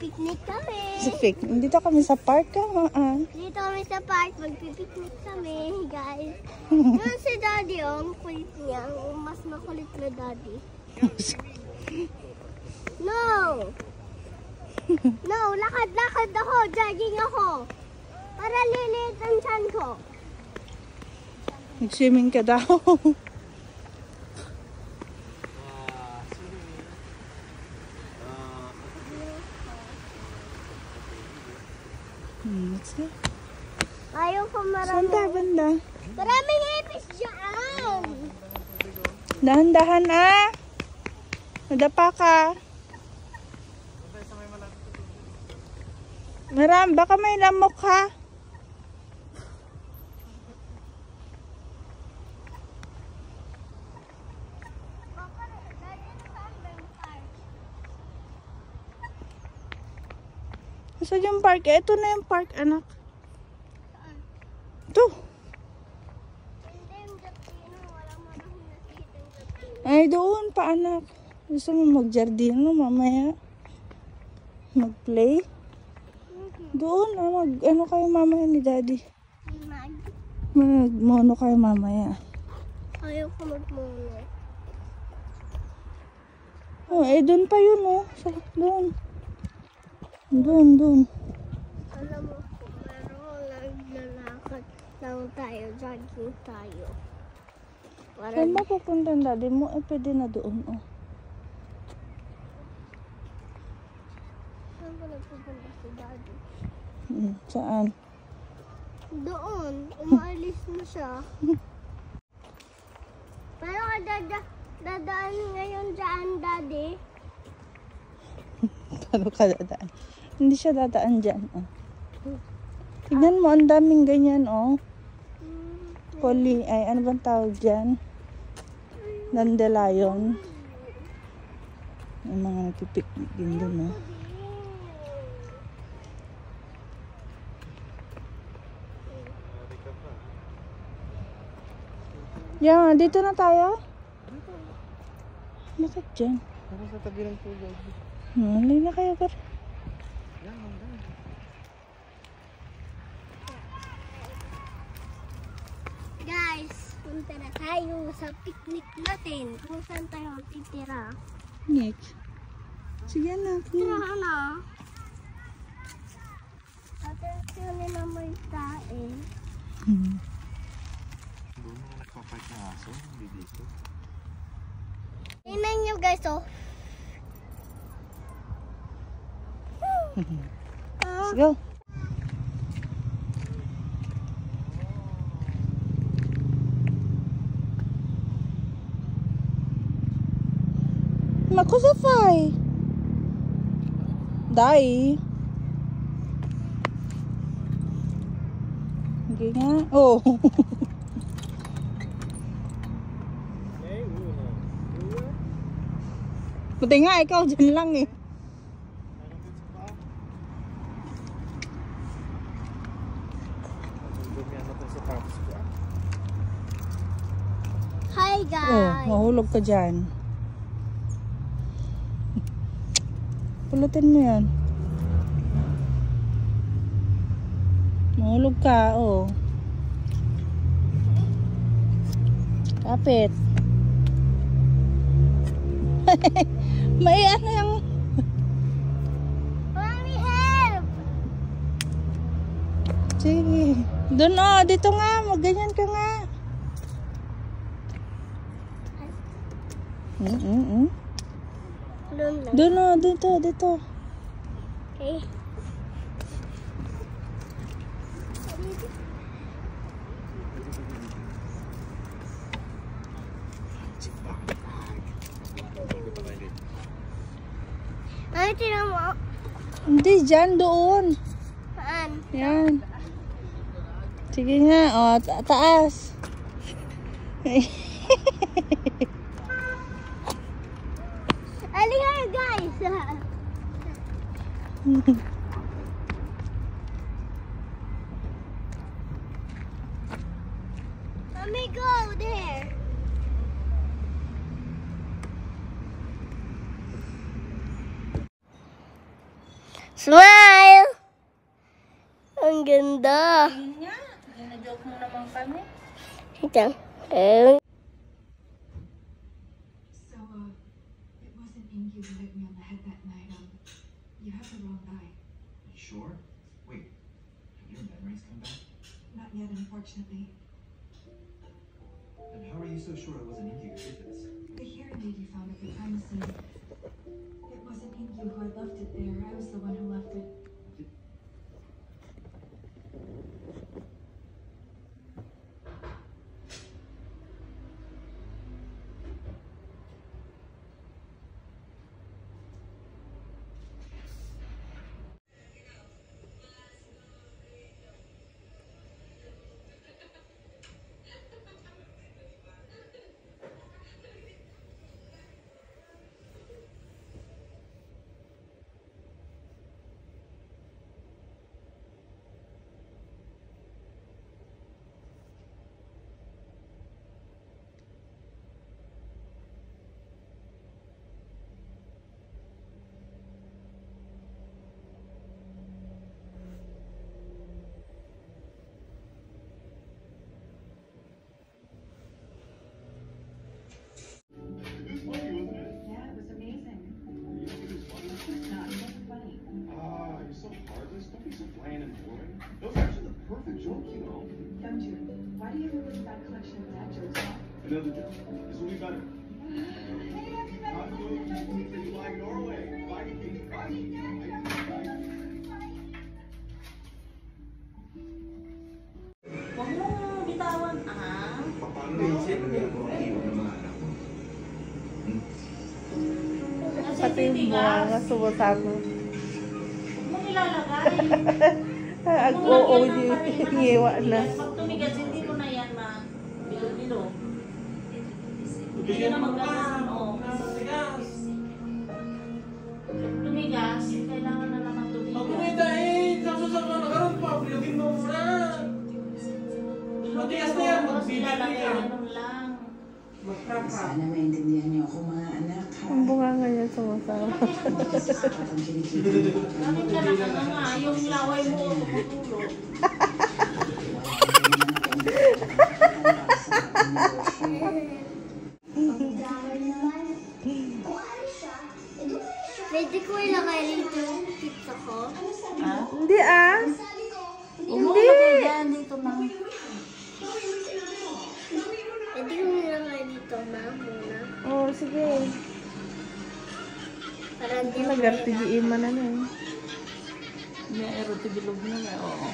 Magpipiknik kami. Dito kami sa park ka, Dito kami sa park, magpipiknik kami, guys. Yun si Daddy, ang kulit niya. Mas makulit na Daddy. No! No, lakad-lakad ako, jogging ako. Para liliit ang tiyan ko. Nag-swimming ka daw. What's that? Ayaw ko Saan tayo banda? Maraming ipis dyan. Dahan-dahan Madapa ka. Baka may lamok ha. Saan yung park? Ito na yung park, anak. Ito. Ay, doon pa, anak. Gusto mo mag-jardino mamaya? Mag-play? Doon, ano kayo mamaya ni Daddy? Mag-mono kayo mamaya. Ayaw ko mag-mono. Oh, doon pa yun, Doon. Doon. Alam mo, meron naglalakad lang tayo, jogging tayo. Saan ba pupunta ang Daddy mo? Pwede na doon, Saan ko nagpupunta si Daddy? Saan? Doon. Umaalis na siya. Pero dadaan ngayon dyan, Daddy. Paano ka dadaan? Hindi siya dadaan dyan, Tignan mo, ang daming ganyan, ano bang tawag dyan? Dandelion. Yung mga nagpipiknik din dun, Yeah, dito na tayo. Bakit dyan? Ako sa tabi ng tulog. Hindi na kayo, par. Guys, punta na tayo sa picnic natin. Kung saan tayo titira. Nick. Sige na. Tira na. Atensyon nila may tae. Doon mga nagpapark na aso. Hindi dito. Tingnan nyo guys, Let's go. Makusafay. Dai. Hindi nga. Oh. Buti nga, ikaw dyan lang Hi guys! Mahulog ka dyan. Pulutin mo yan. Mahulog ka, Kapit. May ano yung... Mommy, help! Sige. Doon dito nga. Magganyan ka nga. Doon dito. Okay. Ay, tira mo. Hindi, dyan, doon. Saan? Yan. Sige nga, taas. Halika guys! Let me go there. Smile! Ang ganda. Hindi nga. Gina-joke mo naman kami. Ito. So, it wasn't Inky who hit me on the head that night. You have the wrong guy. You sure? Wait, have your memories come back? Not yet, unfortunately. Then how are you so sure it wasn't Inky who did this? The hearing aid you found at the crime scene. It wasn't Inky who had left it there. I was the one who left it. Yeah, it was amazing. No, it wasn't funny. You're so heartless. Don't be so bland and boring. Those are actually the perfect jokes, you know. Don't you? Why do you have a really bad collection of dad jokes? Another joke. This will be better. Not good. You like Norway. Vikings. Huwag mo bitawan, Pati yung bunga, sumasama. Huwag mo nilalagay. Oo, nyewa na. Pag tumigas, hindi mo na yan bilo-bilo. Hindi na magkasan, o. Pag tumigas, kailangan na naman tumigas. Ako may dahil, sa nakaroon pa, bilogin mo muna. Matigas na yan, Tapos magbibili ilalagay, ka. ganun lang. Sana maintindihan niyo ako mga anak. Ang bunga nga niya sumasama. Bakit ka nakanganga? Yung laway mo, tumutulog. Pwede ko ilagay dito yung pizza ko. Hindi Huwag mo ilagay dyan, dito na. Pwede ko ilagay dito na muna. Oo, sige. Para hindi ko Nagartigiin man na nun. May aerotibilog na nga, oo.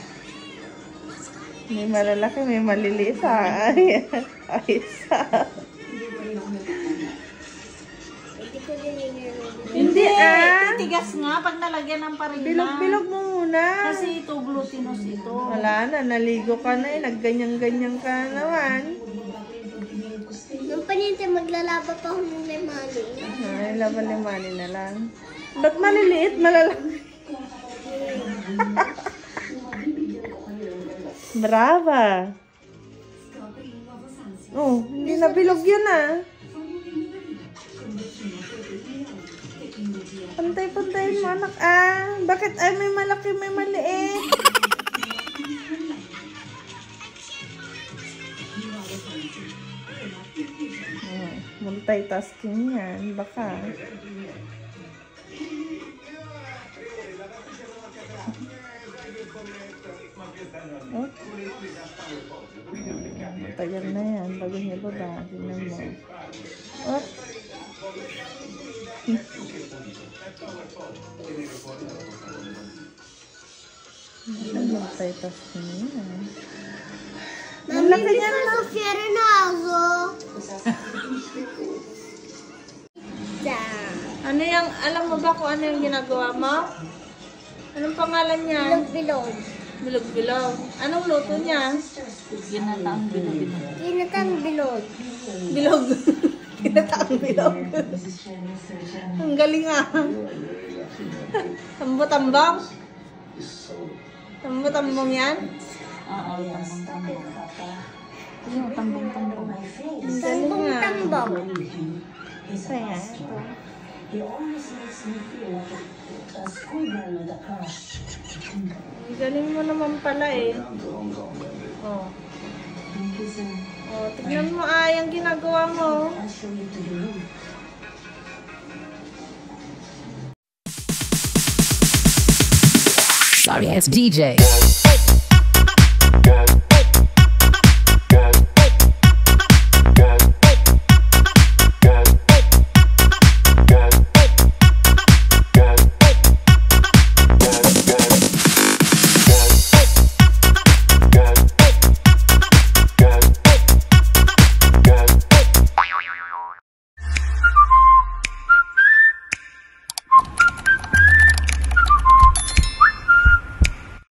May malalaki, may maliliit Ay, isa. Pwede ko din ilagay. Hindi Titigas nga pag nalagyan ng parina. Bilog-bilog mo muna. Kasi ito, glutinous ito. Wala na, naligo ka na nagganyan-ganyan ka na naman. Nung paninti, maglalaba pa ako ng lemali. Ay, laban-limani na lang. Ba't maliliit, malalaki? Brava! Oh, hindi na bilog yun Pantay-pantayin mo anak Bakit may malaki, may maliit? Multitasking yan, baka. Oh. Matagal na yan, bago niya baba. Tingnan mo. Oh. Multitasking yan. Malaki niya na. Sofia Renazo. Ano yung, alam mo ba kung ano yung ginagawa mo? Anong pangalan niya? Bilog-bilog. Bilog-bilog. Anong luto niya? Ginataang bilo-bilo. Ginatang bilog. Bilog. Kinataang bilog. Ang galing Tambang-tambang? Tambang-tambang yan? Oo, tambang-tambang. Yung tambang-tambang. Ang galing Tambong-tambong. Kaya ito. He always makes me feel like a schoolgirl with a crush. Ang galing mo naman pala eh. Oh. Thank you, sir. Oh, tignan mo yung ginagawa mo. I'll show you to the room. Sorry, it's DJ.